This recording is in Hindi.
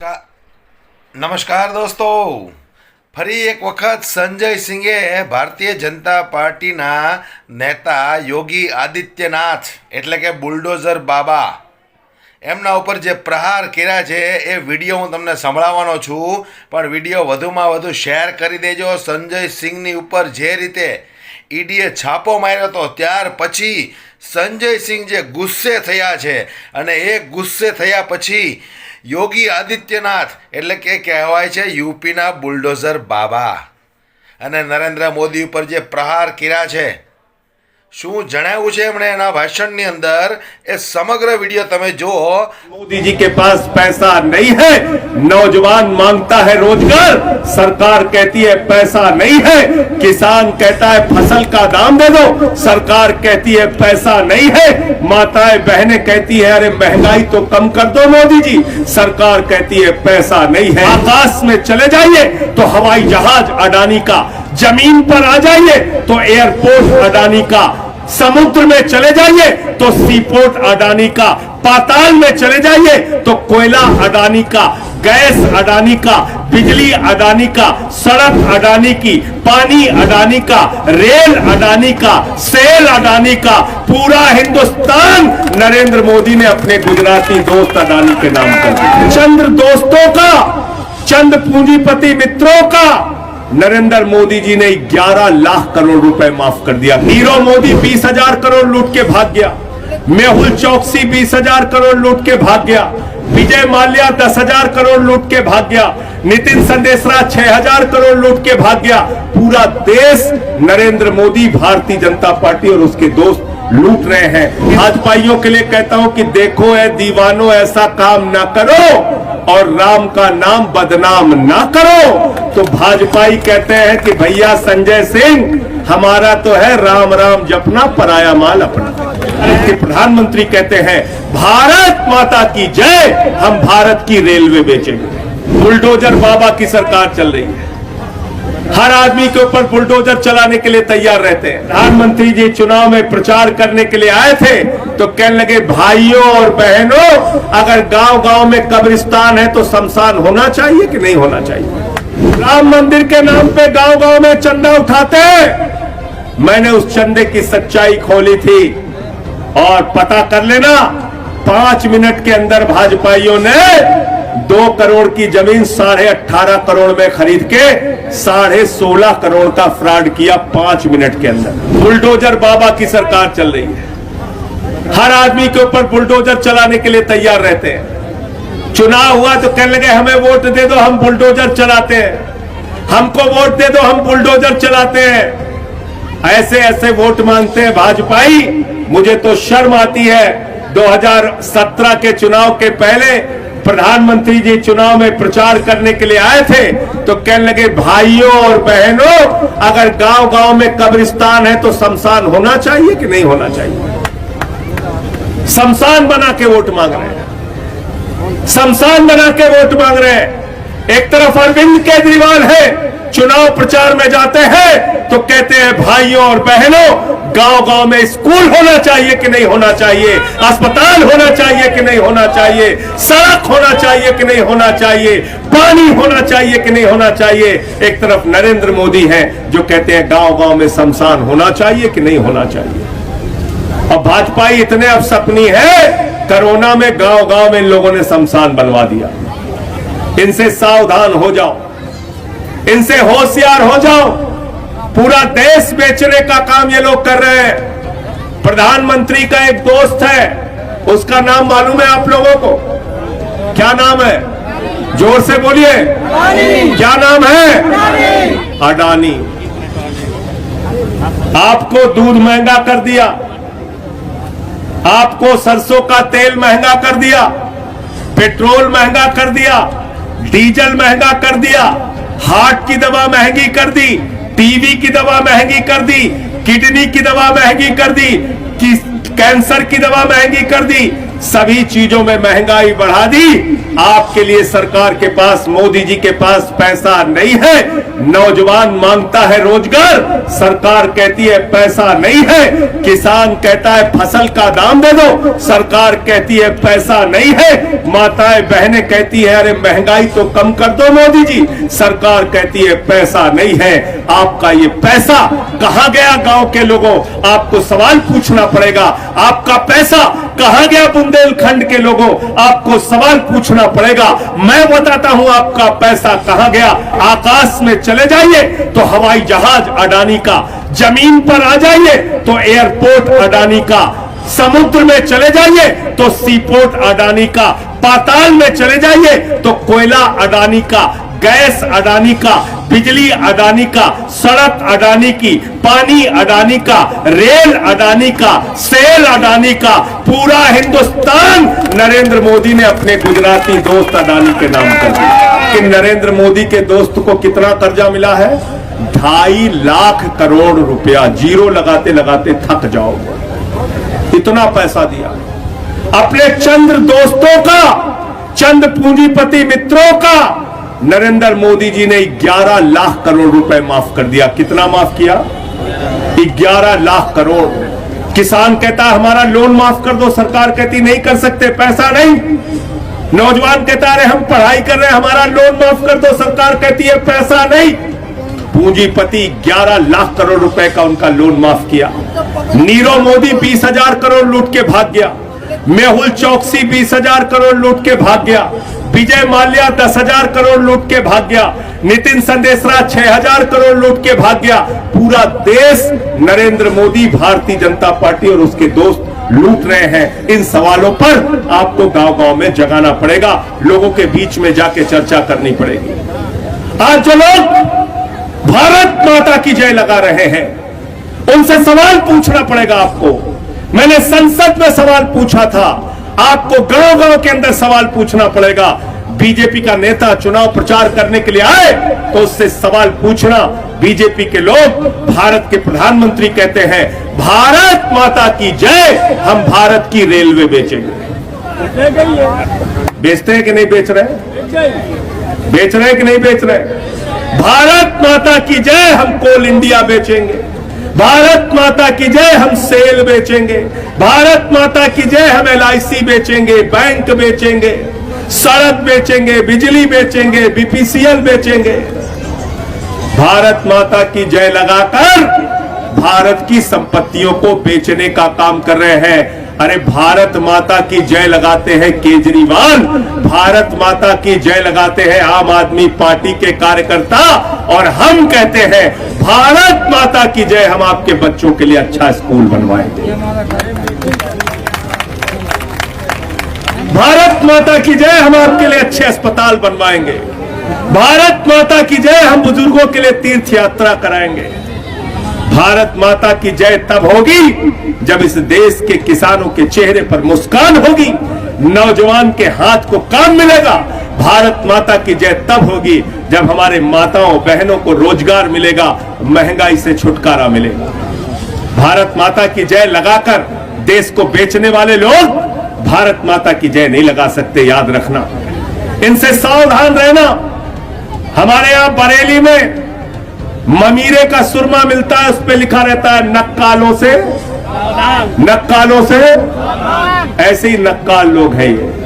નમસ્કાર દોસ્તો, ફરી એક વખત સંજય સિંઘે ભારતીય જનતા પાર્ટીના નેતા યોગી આદિત્યનાથ એટલે કે બુલડોઝર બાબા એમના ઉપર જે પ્રહાર કર્યા છે એ વિડીયો હું તમને સંભળાવવાનો છું, પણ વિડીયો વધુમાં વધુ શેર કરી દેજો. સંજય સિંઘની ઉપર જે રીતે ઈડીએ છાપો માર્યો હતો ત્યાર પછી સંજય સિંઘ જે ગુસ્સે થયા છે અને એ ગુસ્સે થયા પછી યોગી આદિત્યનાથ એટલે કે કહેવાય છે યુપીના બુલડોઝર બાબા અને નરેન્દ્ર મોદી ઉપર જે પ્રહાર કર્યા છે, શું જણાવ્યું છે એમણે એના ભાષણની અંદર, એ સમગ્ર વિડીયો તમે જુઓ. मोदी जी के पास पैसा नहीं है, नौजवान मांगता है रोजगार, सरकार कहती है पैसा नहीं है, किसान कहता है फसल का दाम दे दो, सरकार कहती है पैसा नहीं है, माताएं बहनें कहती है अरे महंगाई तो कम कर दो मोदी जी, सरकार कहती है पैसा नहीं है. आकाश में चले जाइए तो हवाई जहाज अडानी का, जमीन पर आ जाइए तो एयरपोर्ट अडानी का, समुद्र में चले जाइए तो सीपोर्ट अडानी का, पाताल में चले जाइए तो कोयला अडानी का, गैस अडानी का, बिजली अडानी का, सड़क अडानी की, पानी अडानी का, रेल अडानी का, सेल अडानी का, पूरा हिंदुस्तान नरेंद्र मोदी ने अपने गुजराती दोस्त अडानी के नाम कर दिया. चंद दोस्तों का, चंद पूंजीपति मित्रों का नरेंद्र मोदी जी ने 11 लाख करोड़ रुपए माफ कर दिया. नीरव मोदी 20,000 करोड़ लूट के भाग गया, मेहुल चौकसी 20,000 करोड़ लूट के भाग गया, विजय माल्या 10,000 करोड़ लूट के भाग गया, नितिन संदेशरा 6,000 करोड़ लूट के भाग गया. पूरा देश नरेंद्र मोदी, भारतीय जनता पार्टी और उसके दोस्त लूट रहे हैं. भाजपाइयों के लिए कहता हूं कि देखो ऐ दीवानों, ऐसा काम ना करो और राम का नाम बदनाम ना करो. तो भाजपाई कहते हैं कि भैया संजय सिंह हमारा तो है राम राम जपना, पराया माल अपना. के प्रधानमंत्री कहते हैं भारत माता की जय, हम भारत की रेलवे बेचेंगे. बुलडोजर बाबा की सरकार चल रही है, हर आदमी के ऊपर बुलडोजर चलाने के लिए तैयार रहते हैं. प्रधानमंत्री जी चुनाव में प्रचार करने के लिए आए थे तो कहने लगे भाइयों और बहनों, अगर गांव गांव में कब्रिस्तान है तो शमशान होना चाहिए कि नहीं होना चाहिए. राम मंदिर के नाम पे गांव गांव में चंदा उठाते हैं. मैंने उस चंदे की सच्चाई खोली थी और पता कर लेना, 5 मिनट के अंदर भाजपाइयों ने 2 करोड़ की जमीन 18.5 करोड़ में खरीद के 16.5 करोड़ का फ्रॉड किया 5 मिनट के अंदर. बुलडोजर बाबा की सरकार चल रही है, हर आदमी के ऊपर बुलडोजर चलाने के लिए तैयार रहते हैं. चुनाव हुआ तो कहने लगे हमें वोट दे दो, हम बुलडोजर चलाते हैं, हमको वोट दे दो, हम बुलडोजर चलाते हैं. ऐसे ऐसे वोट मांगते हैं भाजपाई. मुझे तो शर्म आती है. 2017 के चुनाव के पहले प्रधानमंत्री जी चुनाव में प्रचार करने के लिए आए थे तो कहने लगे भाइयों और बहनों, अगर गांव गांव में कब्रिस्तान है तो शमशान होना चाहिए कि नहीं होना चाहिए. शमशान बना के वोट मांग रहे हैं, शमशान बना के वोट मांग रहे हैं. एक तरफ अरविंद केजरीवाल है, चुनाव प्रचार में जाते हैं तो कहते हैं भाइयों और बहनों, गांव गांव में स्कूल होना चाहिए कि नहीं होना चाहिए, अस्पताल होना चाहिए कि नहीं होना चाहिए, सड़क होना चाहिए कि नहीं होना चाहिए, पानी होना चाहिए कि नहीं होना चाहिए. एक तरफ नरेंद्र मोदी हैं जो कहते हैं गांव गांव में शमशान होना चाहिए कि नहीं होना चाहिए. अब भाजपाई इतने अब सपनी है, कोरोना में गांव गांव में इन लोगों ने शमशान बनवा दिया. इनसे सावधान हो जाओ, इनसे होशियार हो जाओ. पूरा देश बेचने का काम ये लोग कर रहे हैं. प्रधानमंत्री का एक दोस्त है, उसका नाम मालूम है आप लोगों को? क्या नाम है? जोर से बोलिए, क्या नाम है? अडानी. आपको दूध महंगा कर दिया, आपको सरसों का तेल महंगा कर दिया, पेट्रोल महंगा कर दिया, डीजल महंगा कर दिया, हार्ट की दवा महंगी कर दी, टीबी की दवा महंगी कर दी, किडनी की दवा महंगी कर दी, कैंसर की दवा महंगी कर दी, सभी चीजों में महंगाई बढ़ा दी। आपके लिए सरकार के पास, मोदी जी के पास पैसा नहीं है। नौजवान मांगता है रोजगार, सरकार कहती है पैसा नहीं है। किसान कहता है फसल का दाम दे दो, सरकार कहती है पैसा नहीं है। माताएं बहनें कहती है अरे महंगाई तो कम कर दो मोदी जी, सरकार कहती है पैसा नहीं है। आपका ये पैसा कहां गया? गांव के लोगों, आपको सवाल पूछना पड़ेगा। आपका पैसा कहां गया? बुंदेलखंड के लोगों, आपको सवाल पूछना पड़ेगा। मैं बताता हूं आपका पैसा कहां गया। आकाश में चले जाइए तो हवाई जहाज अडानी का, जमीन पर आ जाइए तो एयरपोर्ट अडानी का, समुद्र में चले जाइए तो सीपोर्ट अडानी का, पाताल में चले जाइए तो कोयला अडानी का, गैस अडानी का, बिजली अडानी का, सड़क अडानी की, पानी अडानी का, रेल अडानी का, सेल अडानी का। पूरा हिंदुस्तान नरेंद्र मोदी ने अपने गुजराती दोस्त अडानी के नाम कर दिया। कि नरेंद्र मोदी के दोस्त को कितना कर्जा मिला है? 2.5 लाख करोड़ रुपया। जीरो लगाते लगाते थक जाओगे, इतना पैसा दिया। अपने चंद दोस्तों का, चंद पूंजीपति मित्रों का नरेंद्र मोदी जी ने 11 लाख करोड़ रुपए माफ कर दिया। कितना माफ किया? 11 लाख करोड़। किसान कहता है हमारा लोन माफ कर दो, सरकार कहती नहीं कर सकते, पैसा नहीं। नौजवान कहता है हम पढ़ाई कर रहे हैं, हमारा लोन माफ कर दो, सरकार कहती है पैसा नहीं। पूंजीपति 11 लाख करोड़ रुपए का उनका लोन माफ किया। नीरव मोदी 20,000 करोड़ लूट के भाग गया। मेहुल चौकसी 20,000 करोड़ लूट के भाग गया। विजय माल्या 10,000 करोड़ लूट के भाग गया। नितिन संदेशरा 6,000 करोड़ लूट के भाग गया। पूरा देश नरेंद्र मोदी, भारतीय जनता पार्टी और उसके दोस्त लूट रहे हैं। इन सवालों पर आपको गांव गांव में जगाना पड़ेगा, लोगों के बीच में जाके चर्चा करनी पड़ेगी। आज जो लोग भारत माता की जय लगा रहे हैं, उनसे सवाल पूछना पड़ेगा आपको। मैंने संसद में सवाल पूछा था, आपको गांव गांव के अंदर सवाल पूछना पड़ेगा। बीजेपी का नेता चुनाव प्रचार करने के लिए आए तो उससे सवाल पूछना। बीजेपी के लोग भारत के प्रधानमंत्री कहते हैं भारत माता की जय, हम भारत की रेलवे बेचेंगे। बेचते हैं कि नहीं बेच रहे? बेच रहे हैं कि नहीं बेच रहे? भारत माता की जय, हम कोल इंडिया बेचेंगे। भारत माता की जय, हम सेल बेचेंगे। भारत माता की जय, हम LIC बेचेंगे, बैंक बेचेंगे, सड़क बेचेंगे, बिजली बेचेंगे, BPCL बेचेंगे। भारत माता की जय लगाकर भारत की संपत्तियों को बेचने का काम कर रहे हैं। अरे भारत माता की जय लगाते हैं केजरीवाल, भारत माता की जय लगाते हैं आम आदमी पार्टी के कार्यकर्ता, और हम कहते हैं भारत माता की जय, हम आपके बच्चों के लिए अच्छा स्कूल बनवाएंगे। भारत माता की जय, हम आपके लिए अच्छे अस्पताल बनवाएंगे। भारत माता की जय, हम बुजुर्गों के लिए तीर्थ यात्रा कराएंगे। भारत माता की जय तब होगी जब इस देश के किसानों के चेहरे पर मुस्कान होगी, नौजवान के हाथ को काम मिलेगा। भारत माता की जय तब होगी जब हमारे माताओं बहनों को रोजगार मिलेगा, महंगाई से छुटकारा मिलेगा। भारत माता की जय लगाकर देश को बेचने वाले लोग भारत माता की जय नहीं लगा सकते, याद रखना। इनसे सावधान रहना। हमारे यहां बरेली में ममीरे का सुरमा मिलता है, उस पर लिखा रहता है नक्कालों से, नक्कालों से। ऐसे ही नक्काल लोग हैं ये।